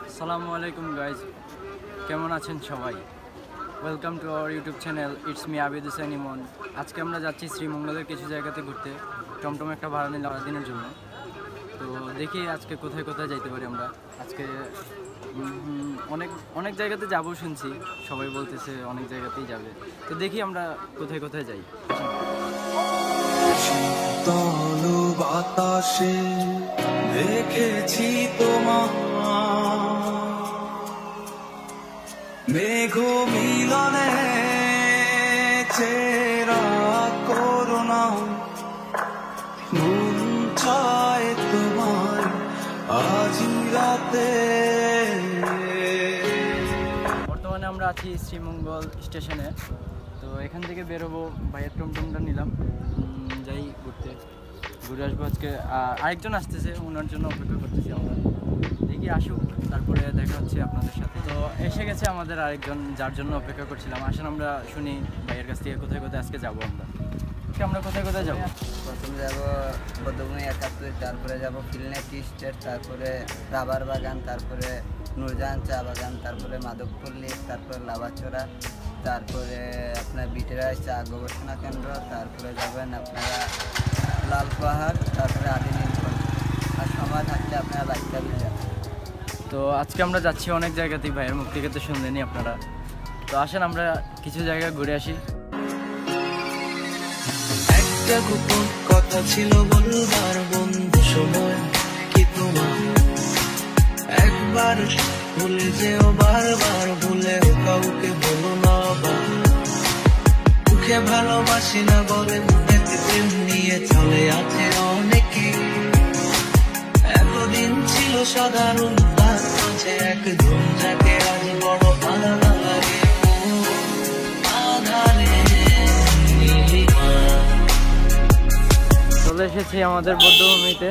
আসসালামু আলাইকুম গাইজ, কেমন আছেন সবাই? Welcome to our YouTube channel, it's me Abid Hossain Emon. আজকে আমরা যাচ্ছি শ্রীমঙ্গলের কিছু জায়গাতে ঘুরতে, টমটম একটা ভাড়া নিলাম দিনের জন্য। তো দেখি আজকে কোথায় কোথায় যাইতে পারি আমরা। আজকে অনেক জায়গাতে যাবো শুনছি, সবাই বলতেছে অনেক জায়গাতেই যাবে। তো দেখি আমরা কোথায় কোথায় যাই। শীতল বাতাসে দেখেছি তোমার মেঘ মিলনে চেরা করুণা, মন চায় তোমার আজি রাতে। বর্তমানে আমরা আছি শ্রীমঙ্গল স্টেশনে। তো এখান থেকে বেরোবো, ভাইয়ের টমটমটা নিলাম, যাই ঘুরে আসবো। আজকে আরেকজন আসতেছে, ওনার জন্য অপেক্ষা করতেছি আমরা। দেখি আসুক, তারপরে দেখা হচ্ছে আপনাদের সাথে। তো এসে গেছে আমাদের আরেকজন, যার জন্য অপেক্ষা করছিলাম। আসেন আমরা শুনি ভাইয়ের কাছ থেকে কোথায় কোথায় আজকে যাবো আমরা কোথায় কোথায় যাবো। প্রথমে যাবো বৌদ্ধভূমি 71, তারপরে যাবো ফিলনে টি স্টেট, তারপরে রাবার বাগান, তারপরে নূরজাহান চা বাগান, তারপরে মাধবপল্লী, তারপরে লাভাচড়া, তারপরে আপনার বিটেরাই চা গবেষণা কেন্দ্র, তারপরে যাবেন আপনারা লাল পাহাড়, তারপরে আদি নীলকণ্ঠ। আর সময় থাকলে আপনারা বাইকটা যাবেন। তো আজকে আমরা যাচ্ছি অনেক জায়গাতেই, ভাইয়ের মুখ থেকে তো শুনলেনি আপনারা। তো আসেন আমরা কিছু জায়গা ঘুরে আসি। একটা গোপন কথা ছিল বলবার বন্ধু, সময় কি তোমার একবার ভুলে যেও, বারবার ভুলেও কাউকে বলো না। মুখে ভালোবাসি না বলে মনেতে প্রেম নিয়ে চলে আছে অনেকে। এতদিন ছিল সাধারণ, তার মাঝে একজন যাকে আজ বড় আলাদা লাগে। চলে এসেছি আমাদের বৌদ্ধভূমিতে,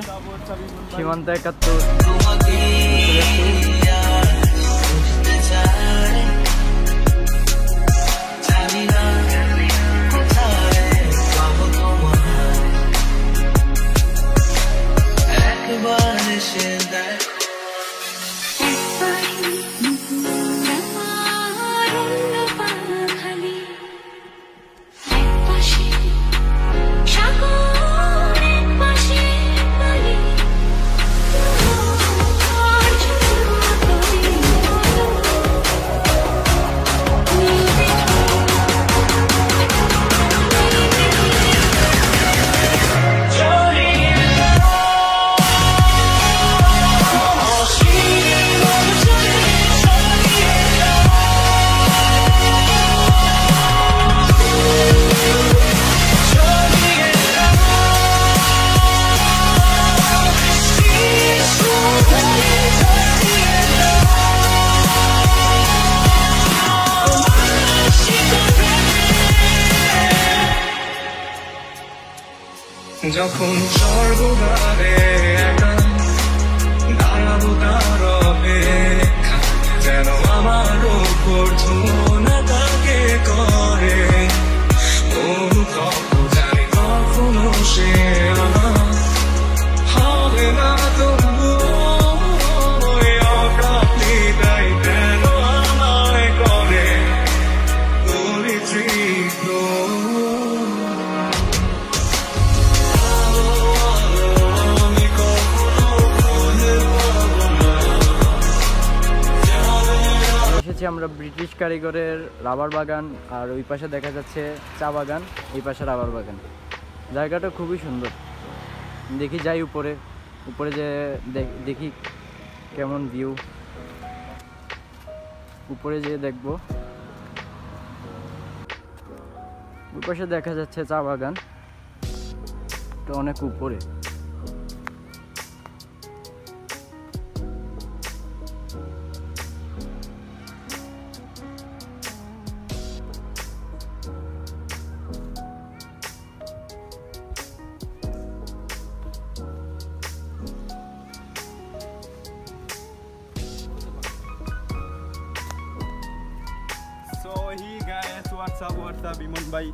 সীমান্ত 71। একবার এসে দেখ যখন স্বর্গদ্বারে একা দাঁড়াবো তার অপেক্ষা, যেন আমার ওপর ধোনা তাকে করে। তখন জানি কখনো সে আমার হবে না, তবু অপ্রাপ্তিটাই কেন আমায় করে পরিচিত। আমরা ব্রিটিশ কারিগরের রাবার বাগান, আর ওই পাশে দেখা যাচ্ছে চা বাগান, এই পাশে রাবার বাগান। জায়গাটা খুবই সুন্দর। দেখি যাই উপরে যে দেখি কেমন ভিউ, উপরে যেয়ে দেখবো। ওই পাশে দেখা যাচ্ছে চা বাগান, এটা অনেক উপরে। So hey guys, what's up Imon bhai?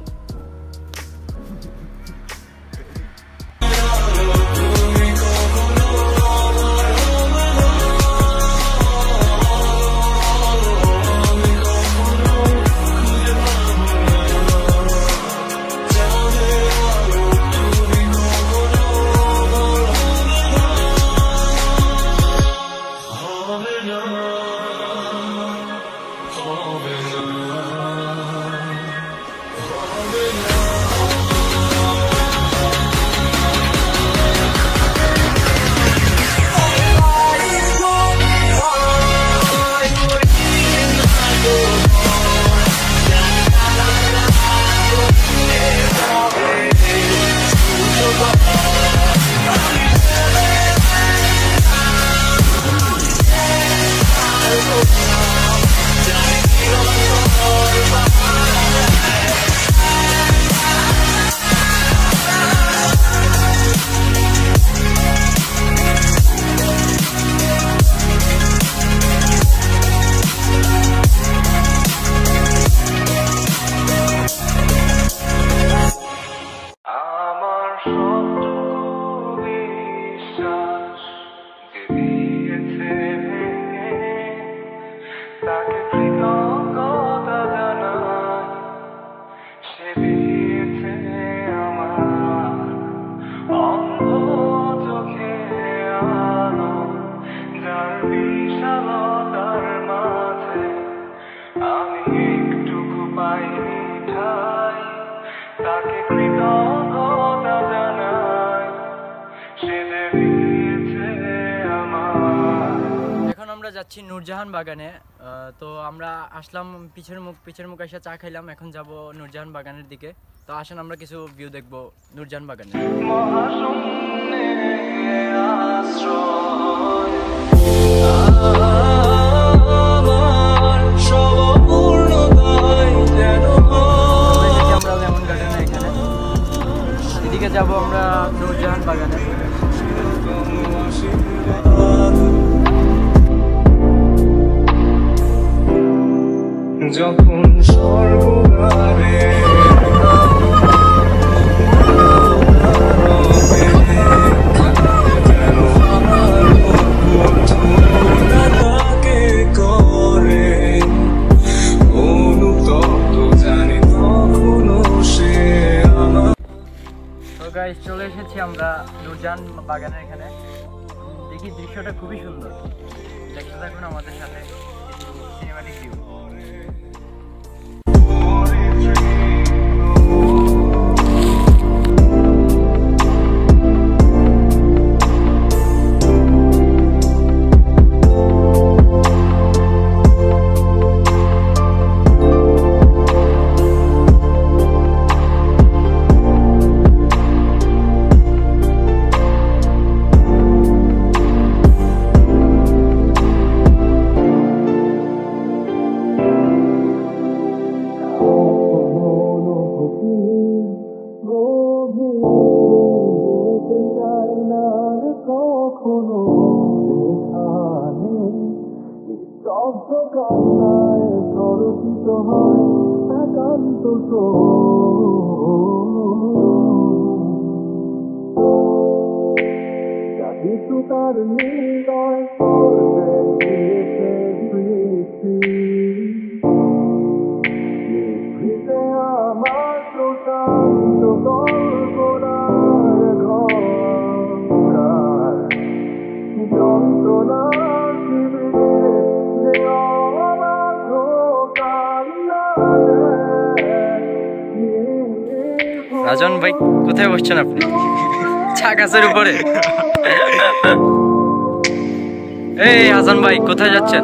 নিরবতার মাঝে আমি একটুকু পাইনি ঠাই, তাকে কৃতজ্ঞতা জানাই, সে যে দিয়েছে আমার। এখন আমরা যাচ্ছি নূরজাহান বাগানে। তো আমরা আসলাম পিছের মুখ এসে চা খাইলাম, এখন যাব নূরজাহান বাগানের দিকে। তো আসেন আমরা কিছু ভিউ দেখবো নূরজাহান বাগানে। মহাশূন্যে আশ্রয় আমার সবপূর্ণতায় যেন আমরা লেমন গার্ডেনে, এখানে এদিকে যাব আমরা নূরজাহান বাগানে। যখন স্বর্গদ্বারে করে অনুতপ্ত জানি তখনও সে আমার। তো গাইস, চলে এসেছি আমরা নূরজাহান বাগানের এখানে। দেখি দৃশ্যটা খুবই সুন্দর, দেখতে থাকুন আমাদের সাথে কিছু সিনেমাটিক ভিউ। কখনো এখানে নিস্তব্ধ কান্নায় সরচিত হয় একান্ত কিছু তার নির্দয় করবে দিয়েছে সৃষ্টি, নিভৃতে আমার প্রশান্ত কল্পনার ঘর যন্ত্রণা শিবিরে যে অবাধ রাজন ভাই, কোথায় বসছেন আপনি? চা গাছের উপরে। এই হাসান ভাই, কোথায় যাচ্ছেন?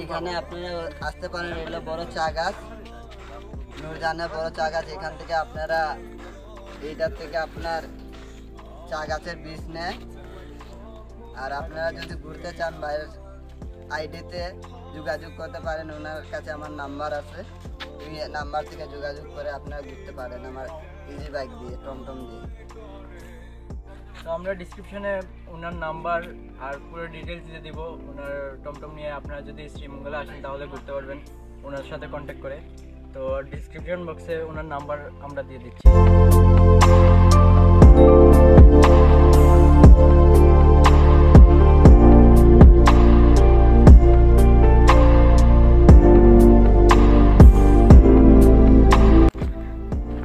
এখানে আপনারা আসতে পারেন, এগুলো বড় চা গাছ, নূরজাহানের বড় চা গাছ। এখান থেকে আপনারা এইটার থেকে আপনার চা গাছের বীজ নেয়। আর আপনারা যদি ঘুরতে চান বাইরের আইডিতে যোগাযোগ করতে পারেন, ওনার কাছে আমার নাম্বার আছে, ওই নাম্বার থেকে যোগাযোগ করে আপনারা ঘুরতে পারেন আমার ইজি বাইক দিয়ে, টমটম দিয়ে। তো আমরা ডিসক্রিপশনে ওনার নাম্বার আর পুরো ডিটেলস দিয়ে দিব। ওনার টমটম নিয়ে আপনারা যদি শ্রীমঙ্গলে আসেন তাহলে ঘুরতে পারবেন ওনার সাথে কন্ট্যাক্ট করে। তো ডিসক্রিপশন বক্সে ওনার নাম্বার আমরা দিয়ে দিচ্ছি।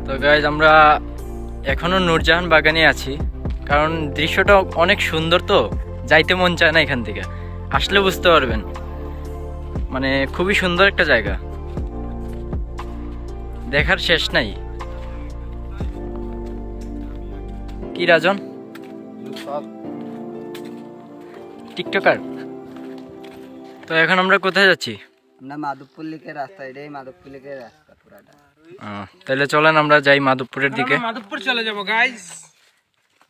তো গাইজ, আমরা এখনো নূরজাহান বাগানে আছি, কারণ দৃশ্যটা অনেক সুন্দর, তো যাইতে মন চায় না এখান থেকে। আসলে বুঝতে পারবেন, মানে খুবই সুন্দর একটা জায়গা, দেখার শেষ নাই। কি রাজন, টিকটকার? তো এখন আমরা কোথায় যাচ্ছি? আমরা মাধবপুর লিখে রাস্তা, এটাই মাধবপুর লিখে রাস্তা পুরাটা। তাহলে চলেন আমরা যাই মাধবপুরের দিকে। মাধবপুর চলে যাবো গাইস।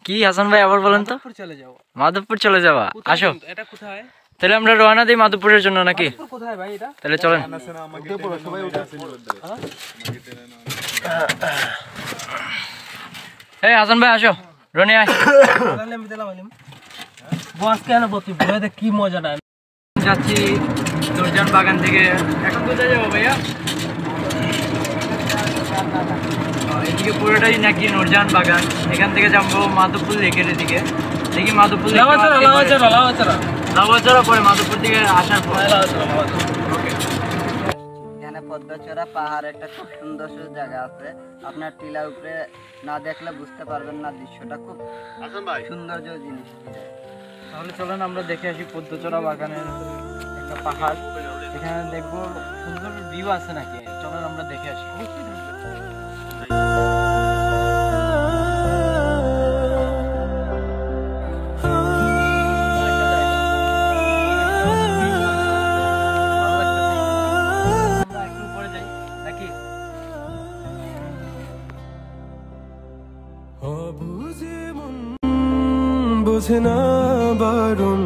কি হাসান ভাই, আবার বলেন তো? চলে যাবো। মাধবপুর চলে যাওয়া? আসো, এটা কোথায়? তাহলে আমরা রওনা দিই মাধবপুরের জন্য নাকি? কোথায় ভাই এটা? তাহলে চলেন। এই হাসান ভাই আসো, রনি আয়। বস কেন বলছি, কি মজা না। যাচ্ছি নূরজাহান বাগান থেকে। এখন কোথায় যাবো ভাইয়া? এদিকে পুরোটাই নাকি নূরজাহান বাগান। এখান থেকে যাবো মাধবপুর লেকের দিকে। দেখি মাধবপুর লাভাচড়া পরে মাধবপুর থেকে আসার পর। এখানে পদ্মচড়া পাহাড় একটা খুব সুন্দর জায়গা আছে। আপনার টিলার উপরে না দেখলে বুঝতে পারবেন না, দৃশ্যটা খুব সৌন্দর্য জিনিস। তাহলে চলেন আমরা দেখে আসি পদ্মচড়া বাগানের একটা পাহাড়। এখানে দেখবো সুন্দর ভিউ আছে নাকি, চলেন আমরা দেখে আসি। বোঝে না বারণ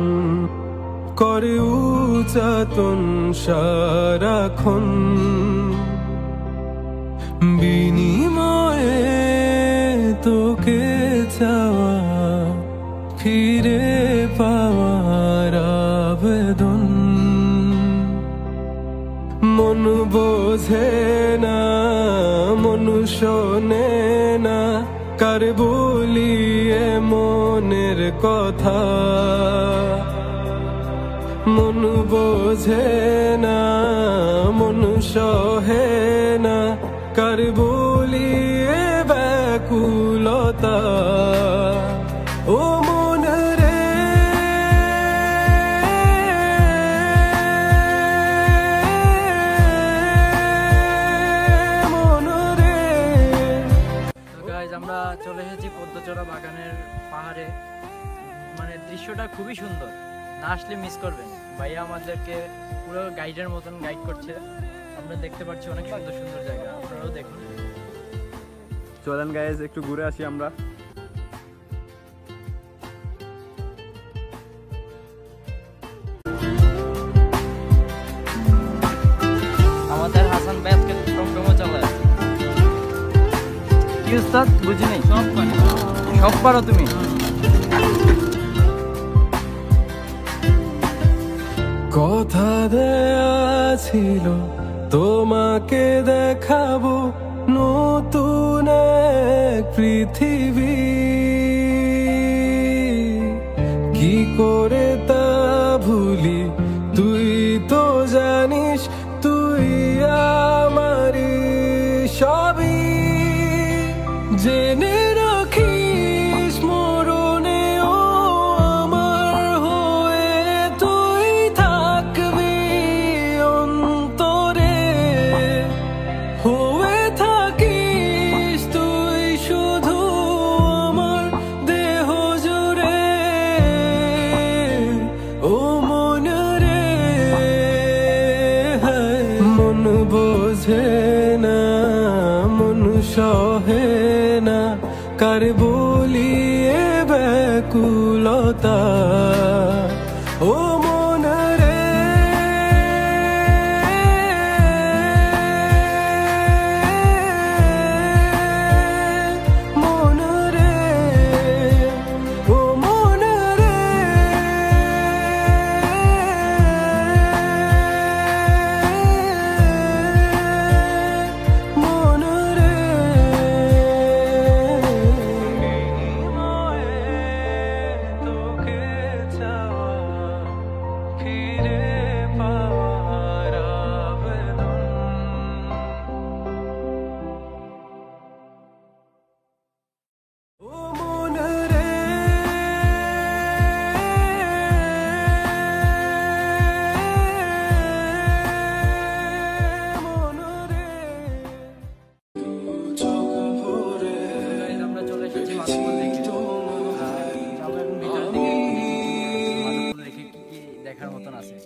করে উচাতন সারাক্ষণ, বিনিময়ে তোকে চাওয়া ফিরে পাওয়ার আবেদন। মন বোঝে না, মন শোনে না, কার বলিয়ে মনের কথা। মন বোঝে না, মন সহে না, কার বলিয়ে ব্যাকুলতা। ও মন রে মন রে। আমরা চলে এসেছি পদ্মচড়া বাগানের পাহাড়ে। মানে দৃশ্যটা খুবই সুন্দর, না আসলে মিস করবেন। ভাইয়া আমাদেরকে পুরো গাইডের মতন গাইড করছে। আমরা দেখতে পাচ্ছি অনেক সুন্দর সুন্দর জায়গা, আপনারাও দেখুন। চলেন গাইজ একটু ঘুরে আসি আমরা। আমাদের হাসান ভাই আজকে টমটমও চালায়। কি উস্তাদ বুঝি নেই? সব পারো তুমি? কথা দেয়া ছিল তোমাকে দেখাবো নতুন এক পৃথিবী, কি করে তা ভুলি তুই তো জানিস, তুই আমারই সবই। জেনে রাখিস মরণেও আমার হয়ে তুই থাকবি অন্তরে, হয়ে থাকিস তুই শুধু আমার দেহ জুড়ে। ও মন রে মন বোঝে না, মন সহে না, কার বলিয়ে ব্যাকুলতা। ও মন রে মন রে ও মন রে মন রে। তোকে চাওয়া ফিরে পাওয়ার আবেদন। ও মন রে মন রে। আমরা চলে এসেছি মাধবপুর লেকে। যাবো এখন ভিতরের দিকে, মাধবপুর লেকে কি কি দেখার মতন আছে।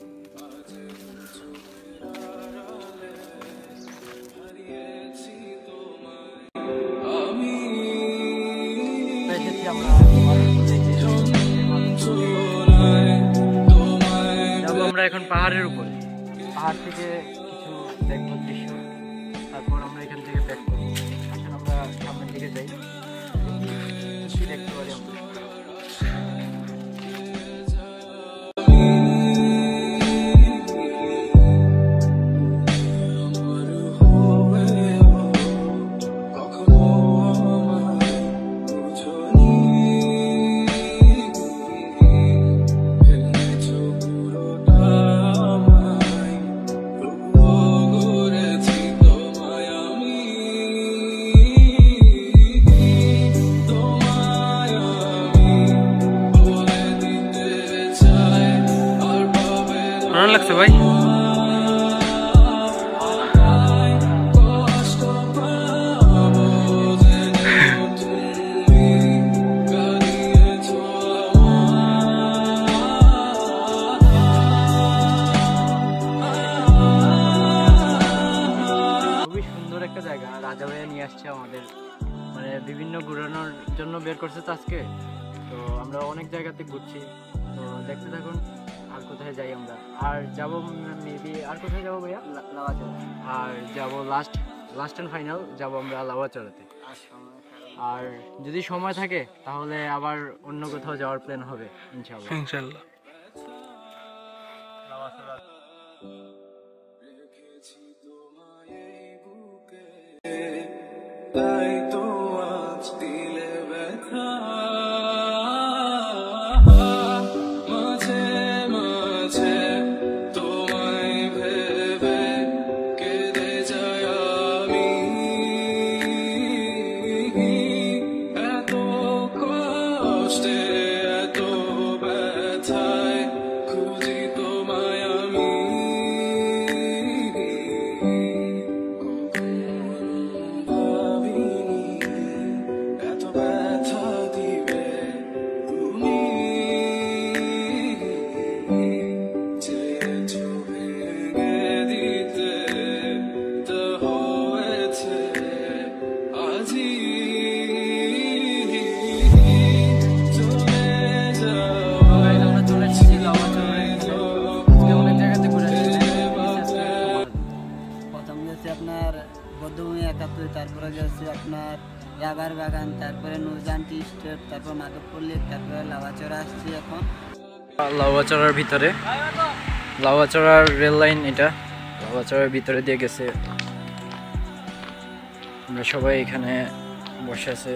এসেছি আমরা মাধবপুর লেকে। যাবো আমরা এখন পাহাড়ের উপরে। পাহাড় থেকে কিছু দেখবো দৃশ্য, তারপর আমরা এখান থেকে ব্যাক করবো। আসলে আমরা সামনের দিকে যাই, কি দেখতে পারি আমরা। কেমন লাগছে ভাই? খুবই সুন্দর একটা জায়গা, রাজা ভাইয়া নিয়ে আসছে আমাদের, মানে বিভিন্ন ঘোরানোর জন্য বের করছে তো আজকে। তো আমরা অনেক জায়গাতে ঘুরছি, তো দেখতে থাকুন আর কোথায় যাই আমরা। আর যাবো মেবি, আর কোথায় যাবো ভাইয়া? লাভাচড়া। আর যাবো লাস্ট অ্যান্ড ফাইনাল যাবো আমরা লাভাচড়াতে। আর যদি সময় থাকে তাহলে আবার অন্য কোথাও যাওয়ার প্ল্যান হবে ইনশাআল্লাহ। ইনশাআল্লাহ। তাই তো আজ দিলে ব্যথা, মাঝে মাঝে তোমায় ভেবে কেঁদে যাই আমি। এত কষ্টে এত ব্যথায় খুঁজি তোমায় আমি। এত ব্যথা দিবে তুমি, চেয়েছো ভেঙে দিতে, তা হয়েছে আজি। চলে যাও আমরা চলে এসেছি লাভাচড়ায়। আজকে অনেক জায়গাতে ঘুরে এসেছি। প্রথম গেছি আপনার বৌদ্ধভূমি 71, তারপরে গেছি আপনার রাবার বাগান, তারপরে নূরজাহান টি স্টেট, তারপর মাধবপুর লেক, তারপরে লাভাচড়া আসছি এখন। লাভাচড়ার ভিতরে, লাভাচড়ার রেল লাইন এটা, লাভাচড়ার ভিতরে দিয়ে গেছে। আমরা সবাই এখানে বসে আছে।